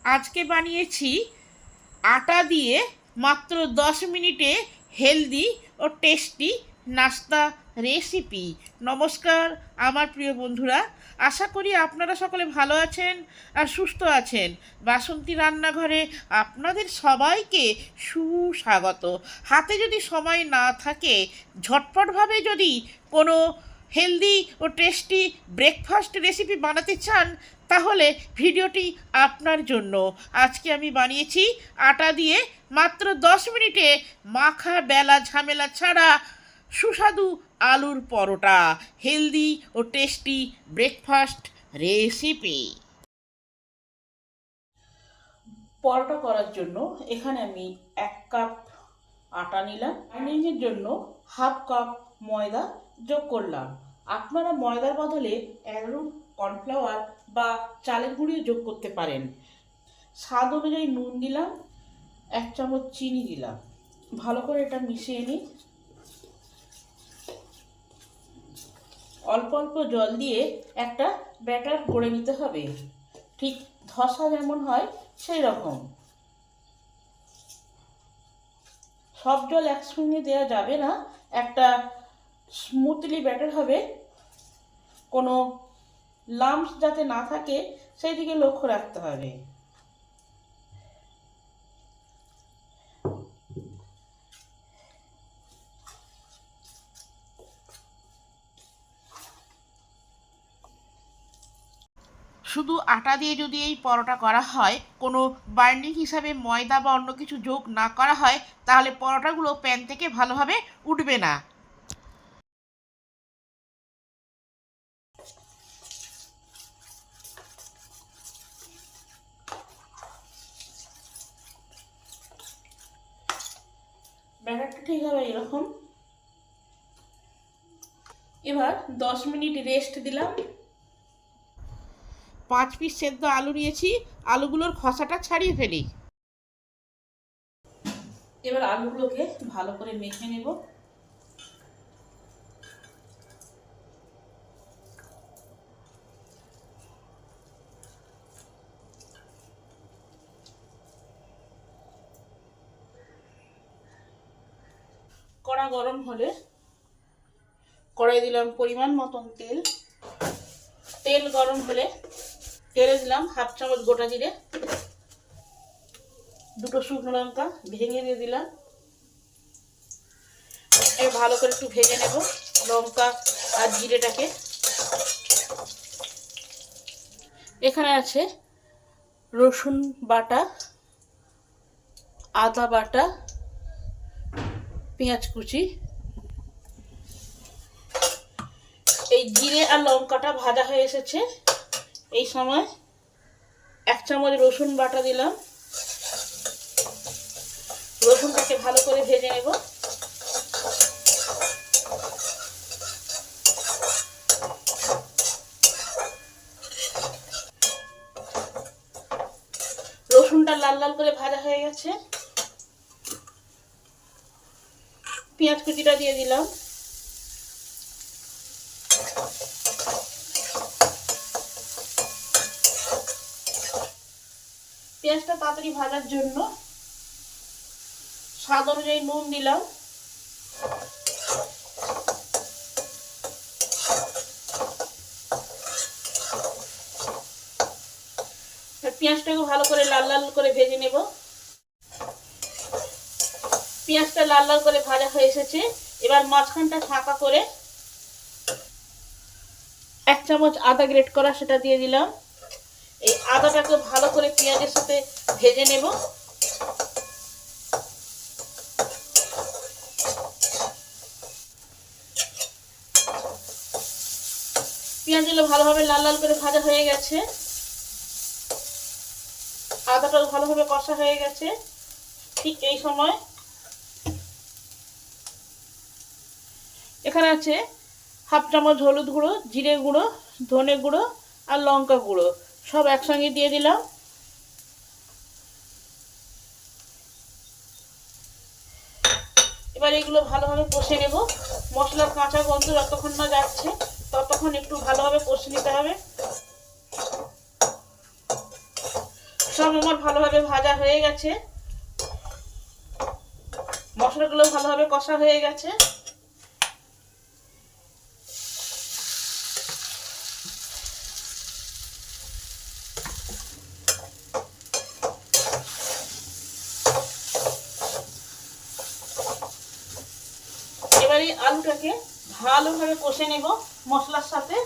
আজকে বানিয়েছি আটা দিয়ে মাত্র 10 মিনিটে হেলদি ও টেস্টি নাস্তা রেসিপি। নমস্কার আমার প্রিয় বন্ধুরা, আশা করি আপনারা সকলে ভালো আছেন আর সুস্থ আছেন। বাসন্তী রান্নাঘরে আপনাদের সবাইকে সুস্বাগত। হাতে যদি সময় না থাকে, ঝটপটভাবে যদি কোনো হেলদি ও টেস্টি ব্রেকফাস্ট রেসিপি বানাতে চান, তাহলে ভিডিওটি আপনার জন্য। আজকে আমি বানিয়েছি আটা দিয়ে মাত্র 10 মিনিটে মাখা বেলা ঝামেলা ছাড়া সুস্বাদু আলুর পরোটা, হেলদি ও টেস্টি ব্রেকফাস্ট রেসিপি। পরোটা করার জন্য এখানে আমি 1 কাপ আটা নিলাম। বাইন্ডিংয়ের জন্য 1/2 কাপ ময়দা যোগ করলাম। আপনারা ময়দার বদলে অ্যারোরুট, কর্নফ্লাওয়ার বা চালের গুঁড়িও যোগ করতে পারেন। স্বাদ অনুযায়ী নুন দিলাম, 1 চামচ চিনি দিলাম। ভালো করে এটা মিশিয়ে নিই। অল্প অল্প জল দিয়ে একটা ব্যাটার করে নিতে হবে, ঠিক ধসা যেমন হয় সেই রকম। সব জল একসঙ্গে দেওয়া যাবে না, একটা স্মুথলি ব্যাটার হবে। কোনো লাম্পস যাতে না থাকে সেই দিকে লক্ষ্য রাখতে হবে। শুধু আটা দিয়ে যদি এই পরোটা করা হয়, কোনো বাইন্ডিং হিসাবে ময়দা বা অন্য কিছু যোগ না করা হয়, তাহলে পরোটাগুলো প্যান থেকে ভালোভাবে উঠবে না। ব্যাটারটা ঠিক হবে এরকম। এবার 10 মিনিট রেস্ট দিলাম। 5 পিস সেদ্ধ আলু নিয়েছি, আলুগুলোর খোসাটা ছাড়িয়ে ফেলি। এবার আলুগুলোকে ভালো করে মেখে নেব। কড়া গরম হলে কড়াই দিলাম পরিমাণ মতন তেল। তেল গরম হলে তেলে দিলাম 1/2 চামচ গোটা জিরে, 2টো শুকনো লঙ্কা ভেঙে দিয়ে দিলাম। ভালো করে একটু ভেজে নেব লঙ্কা আর জিরেটাকে। এখানে আছে রসুন বাটা, আদা বাটা, পেঁয়াজ কুচি। এই জিরে আর লঙ্কাটা ভাজা হয়ে এসেছে। এই সময় 1 চামচ রসুন বাটা দিলাম। রসুনটাকে ভালো করে ভেজে নেব। রসুনটা লাল লাল করে ভাজা হয়ে গেছে। পেঁয়াজ কুচিটা দিয়ে দিলাম। পেঁয়াজটা তাড়াতাড়ি ভাজার জন্য স্বাদ অনুযায়ী নুন দিলাম। পেঁয়াজটাকে ভালো করে লাল লাল করে ভেজে নেব। পেঁয়াজটা লাল লাল করে ভাজা হয়ে এসেছে। এবার মাঝখানটা ফাঁকা করে 1 চামচ আদা গ্রেট করা সেটা দিয়ে দিলাম। এই আদাটাকে ভালো করে পেঁয়াজের সাথে ভেজে নেব। পেঁয়াজগুলো ভালোভাবে লাল লাল করে ভাজা হয়ে গেছে। আদাটাও ভালোভাবে কষা হয়ে গেছে। ঠিক এই সময় এখানে আছে 1/2 চামচ হলুদ গুঁড়ো, জিরে গুঁড়ো, ধনে গুঁড়ো আর লঙ্কা গুঁড়ো, সব একসঙ্গে দিয়ে দিলাম। এবার এগুলো ভালোভাবে কষে নেব। মশলার কাঁচা গন্ধ যতক্ষণ না যাচ্ছে ততক্ষণ একটু ভালোভাবে কষে নিতে হবে। সব আমার ভালোভাবে ভাজা হয়ে গেছে, মশলাগুলো ভালোভাবে কষা হয়ে গেছে। এবারে আলুটাকে ভালোভাবে কষে নেব মশলার সাথে।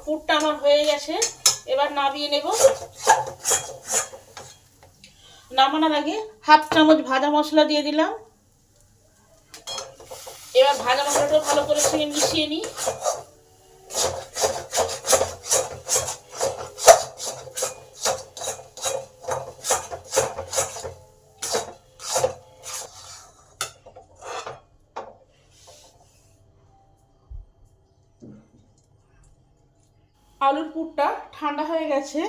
পুরটা আমার হয়ে গেছে, এবার নামিয়ে নেব। নামানোর আগে হাফ চামচ ভাজা মশলা দিয়ে দিলাম। এবার ভাজা মশলাটা ভালো করে মিশিয়ে নিই। আলুর পুরটা ঠান্ডা হয়ে গেছে।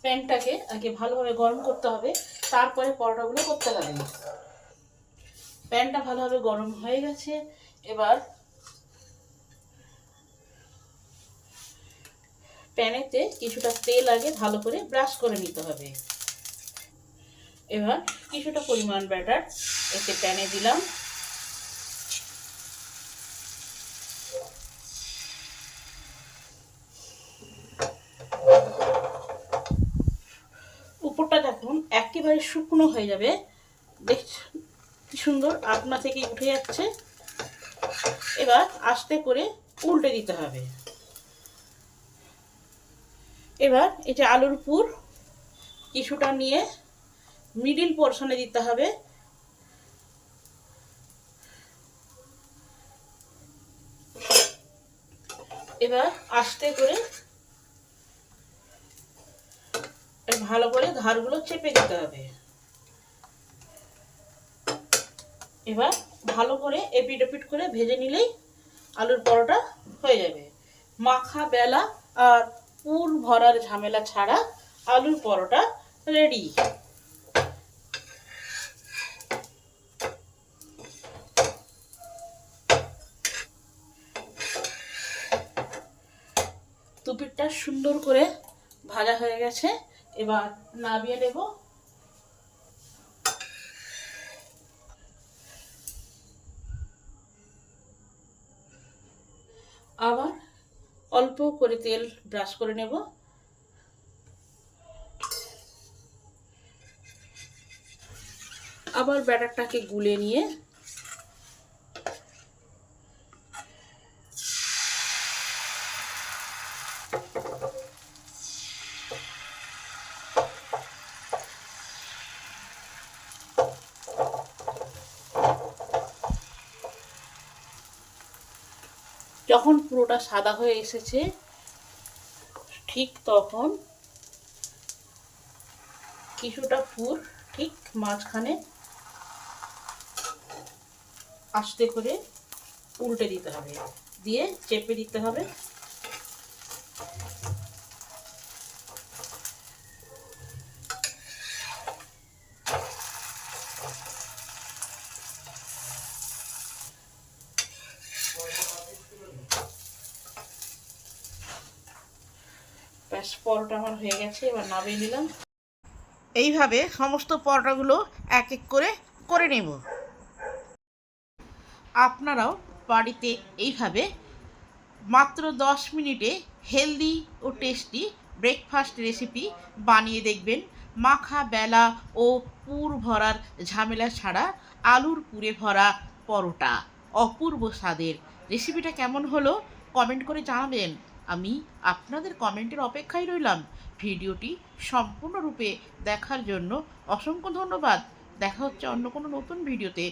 প্যানটাকে আগে ভালোভাবে গরম করতে হবে, তারপরে পরোটাগুলো করতে হবে। প্যানটা ভালোভাবে গরম হয়ে গেছে, এবার প্যানেতে কিছুটা তেল আগে ভালো করে ব্রাশ করে নিতে হবে। এবার কিছুটা পরিমাণ ব্যাটার এতে প্যানে দিলাম। উপরটা যখন একেবারে শুকনো হয়ে যাবে, দেখছেন কি সুন্দর আপনা থেকে উঠে যাচ্ছে। এবার আস্তে করে উল্টে দিতে হবে। এবার এই যে আলুর পুর কিছুটা নিয়ে মিডিল পোর্শনে দিতে হবে। এবার আস্তে করে ভালো করে ধারগুলো চেপে দিতে হবে। এবার ভালো করে এপিট ওপিট করে ভেজে নিলেই আলুর পরোটা হয়ে যাবে। মাখা বেলা আর পুর ভরার ঝামেলা ছাড়া আলুর পরোটা রেডি। দুপিটটা সুন্দর করে ভাজা হয়ে গেছে, এবার নামিয়ে নেব। আবার অল্প করে তেল ব্রাশ করে নেব। আবার ব্যাটারটাকে গুলে নিয়ে যখন পুরোটা সাদা হয়ে এসেছে, ঠিক তখন কিছুটা পুর ঠিক মাঝখানে আস্তে করে উল্টে দিতে হবে, দিয়ে চেপে দিতে হবে। ব্যাস, পরোটা আমার হয়ে গেছে, এবার নামিয়ে নিলাম। এইভাবে সমস্ত পরোটাগুলো এক এক করে করে নেব। আপনারাও বাড়িতে এইভাবে মাত্র 10 মিনিটে হেলদি ও টেস্টি ব্রেকফাস্ট রেসিপি বানিয়ে দেখবেন। মাখা বেলা ও পুর ভরার ঝামেলা ছাড়া আলুর পুরে ভরা পরোটা অপূর্ব স্বাদের। রেসিপিটা কেমন হলো কমেন্ট করে জানাবেন। আমি আপনাদের কমেন্টের অপেক্ষায় রইলাম। ভিডিওটি সম্পূর্ণরূপে দেখার জন্য অসংখ্য ধন্যবাদ। দেখা হচ্ছে অন্য কোনো নতুন ভিডিওতে।